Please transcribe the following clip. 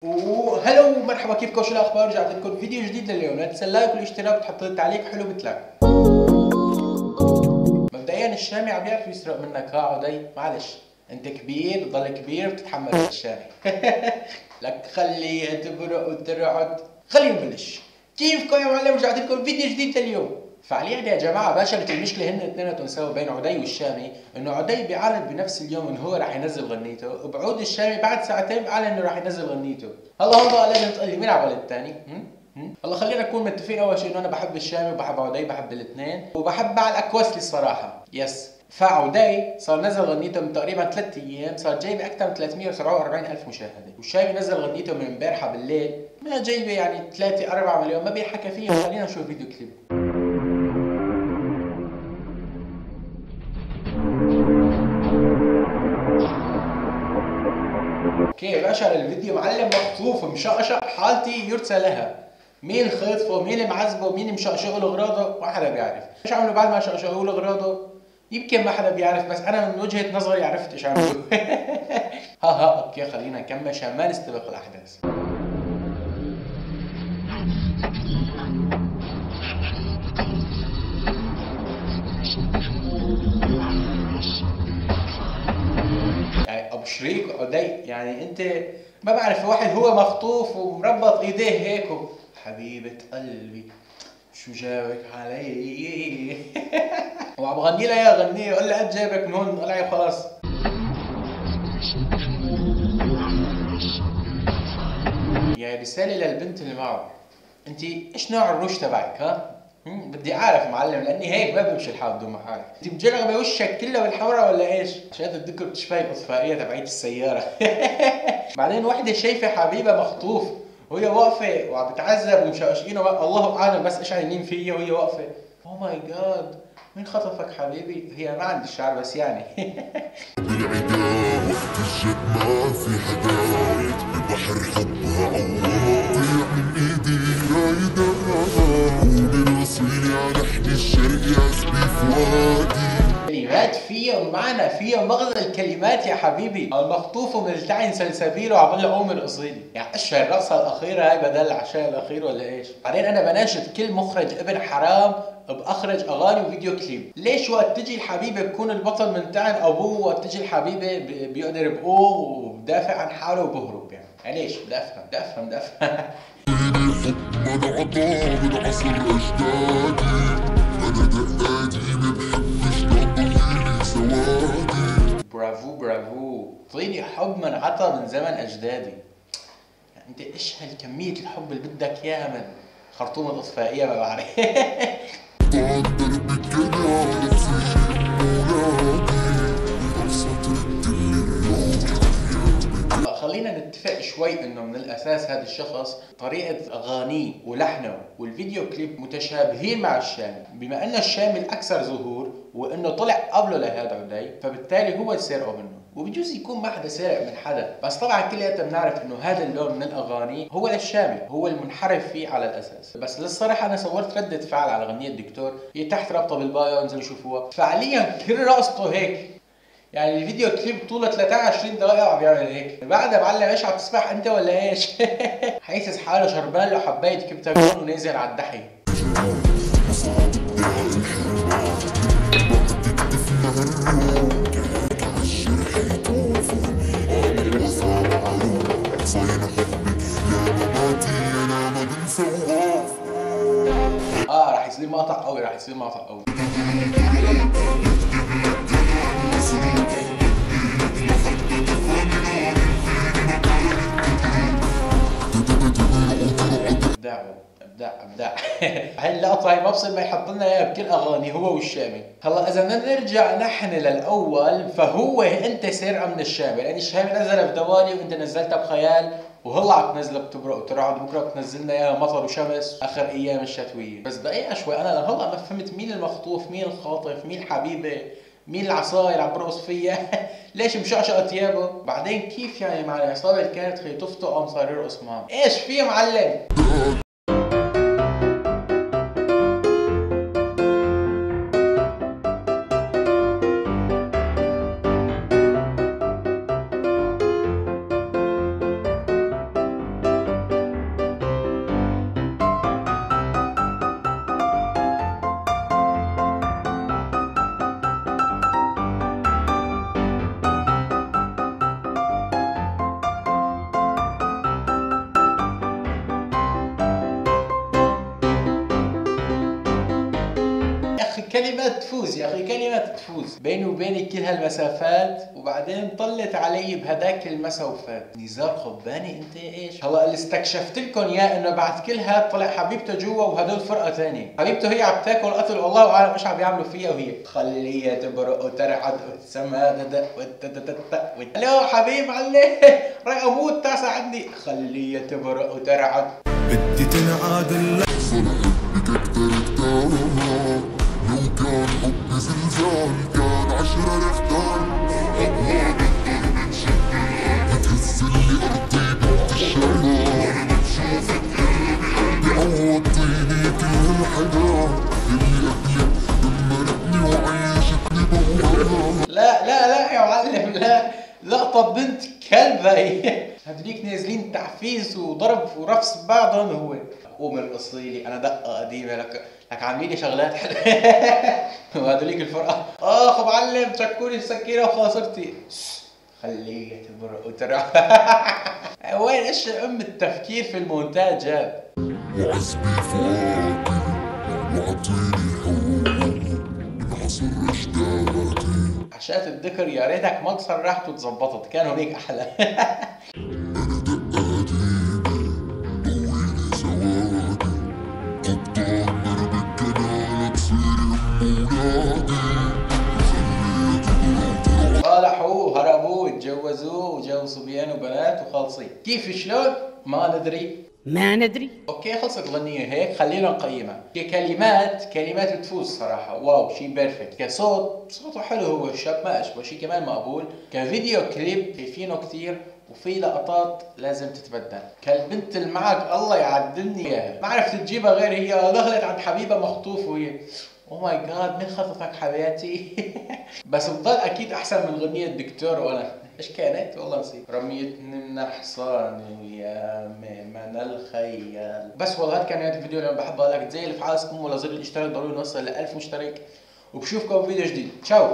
وهلو مرحبا، كيفكم؟ شو الاخبار؟ رجعت لكم فيديو جديد لليوم. لا تنسى اللايك والاشتراك وتحط لي تعليق حلو مثلك. مبدئيا الشامي عم يعرف يسرق منك، ها عدي؟ معلش انت كبير، ضل كبير بتتحمل الشامي. لك خليه تبرق وترعد. خلينا نبلش. كيفكم يا معلم؟ رجعت لكم فيديو جديد لليوم. فعليا يا جماعه باشرت المشكله هن اثنيناتهم سوا بين عدي والشامي، انه عدي بيعلن بنفس اليوم انه هو راح ينزل غنيته، وبعود الشامي بعد ساعتين بيعلن انه راح ينزل غنيته. هلا هلا لازم تقول لي مين على الثاني؟ هلا خلينا نكون متفقين اول شيء انه انا بحب الشامي وبحب عدي، بحب الاثنين وبحب على الاكوسلي الصراحه. يس. فعودي صار نزل غنيته من تقريبا 3 ايام، صار جايبه اكثر من 347 الف مشاهده، والشامي نزل غنيته من امبارحه بالليل ما جايبه يعني 3 4 مليون، ما بينحكى فيها. خلينا نشوف فيديو كليب. اوكي باشا، الفيديو معلم مخطوف مشقشق، حالتي يرثى لها. مين خاطفه؟ مين معذبه؟ مين مشقشقه لاغراضه؟ ما حدا بيعرف. ايش عملوا بعد ما شقشقوه لاغراضه؟ يمكن ما حدا بيعرف، بس انا من وجهه نظري عرفت ايش عملوا. ها اوكي، خلينا نكمل عشان ما نستبق الاحداث. يعني ابو شريك عدي، يعني انت ما بعرف، واحد هو مخطوف ومربط ايديه هيك حبيبة قلبي شو جابك علي. وعم غني لها يا غنية، قول لها قد جابك من هون، قلعي خلاص. يعني رسالة للبنت اللي معه، انت ايش نوع الروش تبعك؟ ها؟ بدي اعرف معلم، لاني هيك ما بمشي الحال بدون ما اعرف. انت مجربه وشك كله بالحمراء ولا ايش؟ عشان تتذكر تشفي الاطفائيه تبعيت السياره. بعدين وحده شايفه حبيبها مخطوف وهي واقفه وعم بتعذب ومشقشقينه، الله اعلم بس ايش عايلين فيها وهي واقفه. اوه ماي جاد، مين خطفك حبيبي؟ هي ما عندي الشعر بس يعني. بالعدا وقت الجد ما في حدا، ببحر حبها عوار ضيع من ايدي رايدة، قولي راسيلي على حدي الشرق يعزبي فؤادي. كلمات فيها معنى، فيها مغزى الكلمات يا حبيبي. المخطوف وملتعن سلسبيل وعمل له قوم القصيدي، يعني اشهر الرقصه الاخيره هاي بدل العشاء الاخير ولا ايش؟ بعدين انا بناشد كل مخرج ابن حرام باخرج اغاني وفيديو كليب. ليش وقت تجي الحبيبه بكون البطل منتعن ابوه، وقت تجي الحبيبه بيقدر بقوم وبدافع عن حاله وبهرب؟ يعني ليش؟ بدي افهم بدي افهم بدي افهم. حب من عطا من عصر اجدادي، انا دقاتي ما بحبش تضليلي سوادي. برافو برافو، طيني حب من عطا من زمن اجدادي. يعني انت ايش هالكميه الحب اللي بدك اياها من خرطوم الاطفائيه؟ ما بعرف. طال دربك كده رصيد مولادي، رقصة تردلي الروح. خلينا نتفق شوي انه من الاساس هذا الشخص طريقة اغانيه ولحنه والفيديو كليب متشابهين مع الشامي، بما ان الشامي الاكثر ظهور وانه طلع قبله لهذا عدي، فبالتالي هو سرقه منه، وبجوز يكون ما حدا سارق من حدا، بس طبعا كلياتنا بنعرف انه هذا اللون من الاغاني هو للشامي، هو المنحرف فيه على الاساس. بس للصراحه انا صورت ردة فعل على اغنية الدكتور، هي تحت رابطه بالبايو، انزلوا شوفوها. فعليا كل رقصته هيك، يعني الفيديو كليب طوله 23 دقيقة وعم يعمل هيك. بعدها معلم ايش عم تسبح انت ولا ايش؟ حيسس حاله شربان له حباية كبتاجون ونازل على الدحي. راح يصير مقطع قوي، راح يصير مقطع قوي. ابداع. هاي اللقطة هي مبصر ما يحط لنا اياها بكل اغاني هو والشامي. هلا اذا بدنا نرجع نحن للاول، فهو انت سرقة من الشامي، لان الشامي نزلها بدوالي وانت نزلتها بخيال، وهلا عم تنزلها بتبرق وترعد، بكره بتنزلنا اياها مطر وشمس اخر ايام الشتويه. بس دقيقة شوي، انا هلا ما فهمت مين المخطوف، مين الخاطف، مين الحبيبة، مين العصاية اللي عم برقص فيها؟ ليش مشقشق ثيابه؟ بعدين كيف يعني مع العصابة اللي كانت خيطفته قام صار يرقص معهم؟ ايش في معلم؟ كلمات تفوز يا اخي، كلمات تفوز. بيني وبينك كل هالمسافات وبعدين طلت علي بهداك المسوفات. نزار خباني انت ايش؟ هلا اللي استكشفت لكم اياه انه بعد كل هاد طلع حبيبته جوا وهدول فرقه ثانيه. حبيبته هي عم تاكل قتل والله اعلم ايش عم يعملوا فيها، وهي خليها تبرق وترعد وتسمادد الو حبيب علي رايح اموت تعال ساعدني. خليها تبرق وترعد. بدي تنعاد صرت بك اكتر كتارها. لو كان حبي زلزال كان 10 ريختار. أبواب الدرب تشد القلب بتهز اللي أرضي بتشعلها. بشوفك قلبي عوضتيني كل هالحاجات اللي قبلك دمرتني وعيشتني بوهرها. لا يا معلم لقطة بنت كلب هي. هدوليك نازلين تعفيز وضرب ورفس بعضهم. هو قوم القصيلي انا دقة قديمة لك عاملين لي شغلات حلوة. وهدوليك الفرقة اخ معلم شكوني السكينة وخاصرتي. خليها تبرق وترعى. وين ايش ام التفكير في المونتاج جاب. وعزبي فؤادي وعطيني هوا من عصر اشتاقاتي. عشات الذكر يا ريتك ما صرحت وتظبطت كان هونيك احلى. أنا دقاتيني ضويني سوادي. قبطان دربك كنالة تصيري أم ولادي. خليها تبرق وترعد. صالحوه هربوه اتجوزوه وجابوا صبيان وبنات وخالصين. كيف شلون؟ ما ندري. اوكي خلصت الغنية هيك خلينا نقيمها. كلمات بتفوز صراحة. واو شي بيرفكت. كصوت صوته حلو هو الشاب ما اشبه شي كمان مقبول. كفيديو كليب شايفينه كثير وفي لقطات لازم تتبدل. كالبنت اللي معك الله يعدلني اياها ما عرفت تجيبها غير هي دخلت عند حبيبها مخطوف وهي اوه ماي جاد مين خطفك حبيبتي. بس بضل اكيد احسن من غنية الدكتور. وانا ايش كانت والله نسيت. رميتني من حصاني يا من الخيال. بس والله هذا كان نهاية الفيديو اللي انا بحبها لك تزيل في حالكم ولا زر الاشتراك ضروري نوصل ل 1000 مشترك وبشوفكم بفيديو جديد. تشاو.